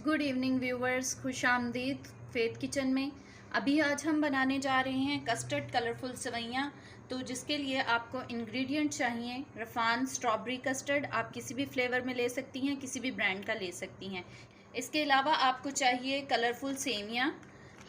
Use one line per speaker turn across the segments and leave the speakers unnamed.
Good evening viewers, खुश आमदीद faith kitchen में। अभी आज हम बनाने जा रहे हैं कस्टर्ड कलरफुल सेवइयाँ। तो जिसके लिए आपको इंग्रेडिएंट चाहिए रफ़ान स्ट्रॉबेरी कस्टर्ड। आप किसी भी फ्लेवर में ले सकती हैं, किसी भी ब्रांड का ले सकती हैं। इसके अलावा आपको चाहिए कलरफुल सेवियाँ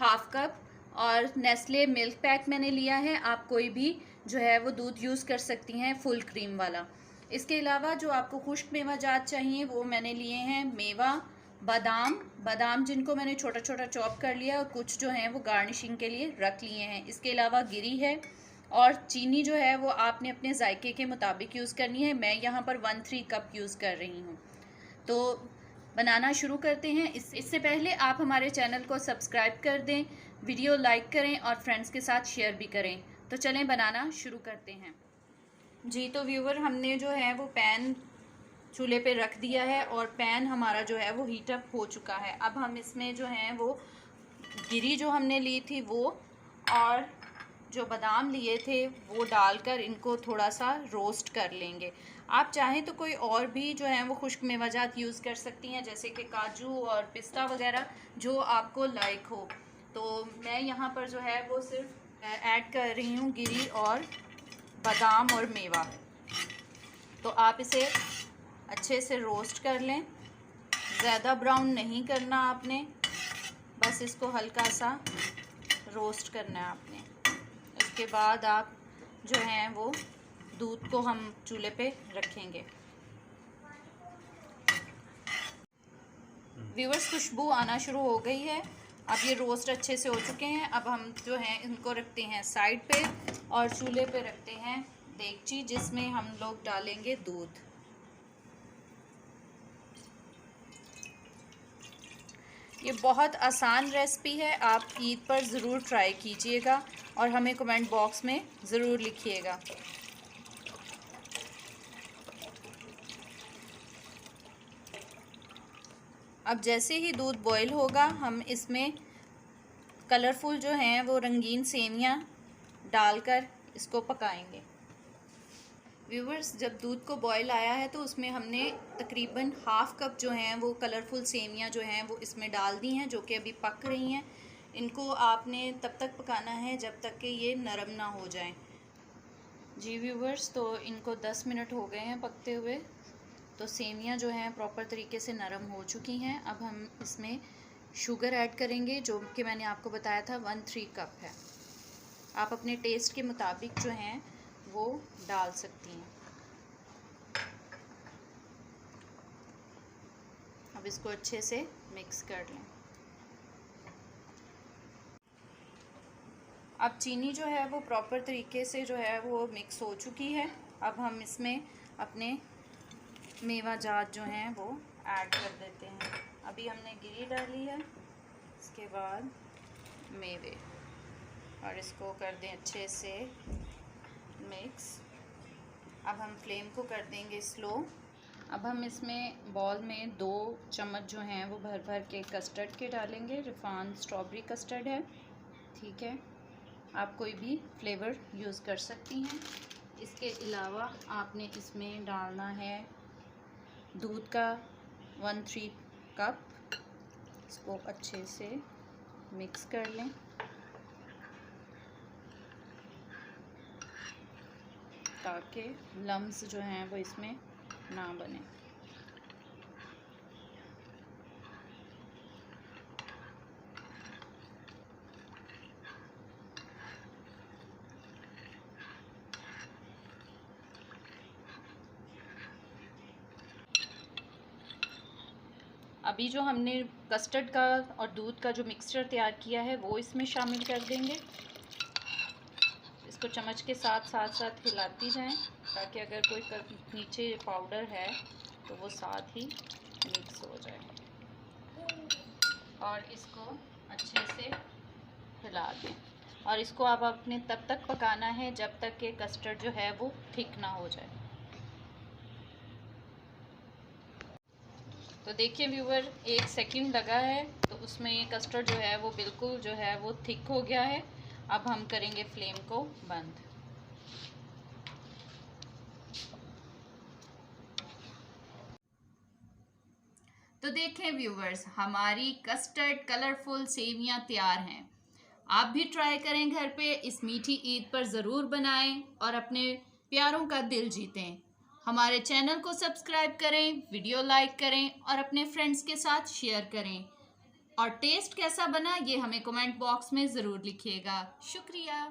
हाफ कप, और नेस्ले मिल्क पैक मैंने लिया है। आप कोई भी जो है वो दूध यूज़ कर सकती हैं फुल क्रीम वाला। इसके अलावा जो आपको खुश्क मेवा जात चाहिए वो मैंने लिए हैं मेवा, बादाम जिनको मैंने छोटा छोटा चॉप कर लिया, और कुछ जो हैं वो गार्निशिंग के लिए रख लिए हैं। इसके अलावा गिरी है, और चीनी जो है वो आपने अपने जायके के मुताबिक यूज़ करनी है। मैं यहाँ पर 1/3 कप यूज़ कर रही हूँ। तो बनाना शुरू करते हैं। इससे पहले आप हमारे चैनल को सब्सक्राइब कर दें, वीडियो लाइक करें और फ्रेंड्स के साथ शेयर भी करें। तो चलें बनाना शुरू करते हैं। जी तो व्यूवर, हमने जो है वो पैन चूल्हे पे रख दिया है और पैन हमारा जो है वो हीट अप हो चुका है। अब हम इसमें जो है वो गिरी जो हमने ली थी वो, और जो बादाम लिए थे वो डालकर इनको थोड़ा सा रोस्ट कर लेंगे। आप चाहें तो कोई और भी जो है वो खुश्क मेवाजात यूज़ कर सकती हैं, जैसे कि काजू और पिस्ता वगैरह, जो आपको लाइक हो। तो मैं यहाँ पर जो है वो सिर्फ ऐड कर रही हूँ गिरी और बादाम और मेवा। तो आप इसे अच्छे से रोस्ट कर लें। ज़्यादा ब्राउन नहीं करना आपने, बस इसको हल्का सा रोस्ट करना है आपने। उसके बाद आप जो हैं वो दूध को हम चूल्हे पे रखेंगे। व्यूअर्स, खुशबू आना शुरू हो गई है। अब ये रोस्ट अच्छे से हो चुके हैं। अब हम जो हैं इनको रखते हैं साइड पे, और चूल्हे पे रखते हैं देगची, जिसमें हम लोग डालेंगे दूध। ये बहुत आसान रेसिपी है, आप ईद पर ज़रूर ट्राई कीजिएगा और हमें कमेंट बॉक्स में ज़रूर लिखिएगा। अब जैसे ही दूध बॉईल होगा, हम इसमें कलरफुल जो हैं वो रंगीन सेवियाँ डालकर इसको पकाएंगे। व्यूवर्स, जब दूध को बॉईल आया है तो उसमें हमने तकरीबन हाफ़ कप जो हैं वो कलरफुल सेवियाँ जो हैं वो इसमें डाल दी हैं, जो कि अभी पक रही हैं। इनको आपने तब तक पकाना है जब तक कि ये नरम ना हो जाएं। जी व्यूवर्स, तो इनको 10 मिनट हो गए हैं पकते हुए। तो सेवियाँ जो हैं प्रॉपर तरीके से नरम हो चुकी हैं। अब हम इसमें शुगर ऐड करेंगे, जो कि मैंने आपको बताया था 1/3 कप है। आप अपने टेस्ट के मुताबिक जो हैं वो डाल सकती हैं। अब इसको अच्छे से मिक्स कर लें। अब चीनी जो है वो प्रॉपर तरीके से जो है वो मिक्स हो चुकी है। अब हम इसमें अपने मेवा जात जो हैं वो ऐड कर देते हैं। अभी हमने गिरी डाली है, इसके बाद मेवे, और इसको कर दें अच्छे से मिक्स। अब हम फ्लेम को कर देंगे स्लो। अब हम इसमें बॉल में 2 चम्मच जो हैं वो भर भर के कस्टर्ड के डालेंगे। रिफान स्ट्रॉबेरी कस्टर्ड है, ठीक है। आप कोई भी फ्लेवर यूज़ कर सकती हैं। इसके अलावा आपने इसमें डालना है दूध का 1/3 कप। इसको अच्छे से मिक्स कर लें ताकि लम्स जो हैं वो इसमें ना बने। अभी जो हमने कस्टर्ड का और दूध का जो मिक्सचर तैयार किया है वो इसमें शामिल कर देंगे। इसको चम्मच के साथ साथ हिलाती जाएं, ताकि अगर कोई नीचे पाउडर है तो वो साथ ही मिक्स हो जाए। और इसको अच्छे से हिला दें, और इसको आप अपने तब तक पकाना है जब तक कि कस्टर्ड जो है वो थिक ना हो जाए। तो देखिए व्यूवर, 1 सेकंड लगा है तो उसमें ये कस्टर्ड जो है वो बिल्कुल जो है वो थिक हो गया है। अब हम करेंगे फ्लेम को बंद। तो देखें व्यूवर्स, हमारी कस्टर्ड कलरफुल सेवियां तैयार हैं। आप भी ट्राई करें घर पे, इस मीठी ईद पर ज़रूर बनाएं और अपने प्यारों का दिल जीतें। हमारे चैनल को सब्सक्राइब करें, वीडियो लाइक करें और अपने फ्रेंड्स के साथ शेयर करें। और टेस्ट कैसा बना ये हमें कमेंट बॉक्स में ज़रूर लिखिएगा। शुक्रिया।